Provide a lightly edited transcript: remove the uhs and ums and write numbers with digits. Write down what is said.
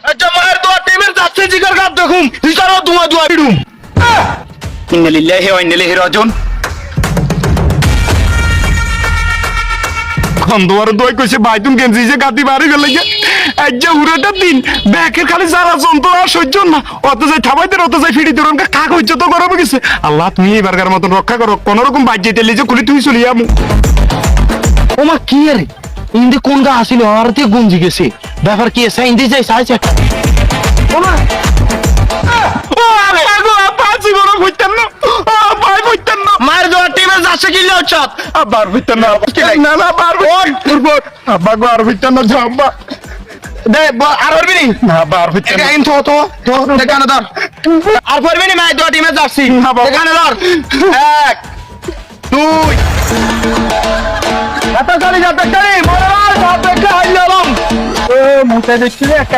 আচ্ছা মায়ের দোয়া টিমের যাচ্ছে জিগার কাপ দেখুম হিসারও দুয়া দুয়া বিড়ুম ইন্না লিল্লাহি ওয়া ইন্না ইলাইহি রাজিউন খন্দওয়ার দই কইছে ভাই তুমি গেঞ্জি যে গাদি বাড়ি গেলে আজ যে উড়াটা দিন ব্যাকের খালি যারা যন্ত্রণা সহ্য না অত যাই থাবাইতে অত যাই ফিরি তোর কাক হইছে তো গরম গেছে আল্লাহ তুমি এবারকার মতন রক্ষা করো কোন রকম বাজ্যে তেলে যে খুলি তুই চলি আমু ওমা কি রে ইন্দি কোন গা আসিল আর তে গুঞ্জি গেছে ব্যাপার কি এসে ইন্দি যাই সাইছে ওমা ও আরে আগো পাঁচি গরম হইতেন না ভাই হইতেন না মার দোয়া টিমে যাচ্ছে কি লচত আবার হইতেন না না না বার ওর আব্বা গো আর হইতেন না জাম্বা দে আর পারবি না বার হইতেন না ইন তো দেখানো ধর আর পারবি না মার দোয়া টিমে যাচ্ছি দেখানো ধর 1 2 যাতে গাড়ি মরার যাতে খাইলাম ও মুতে দেখছি একটা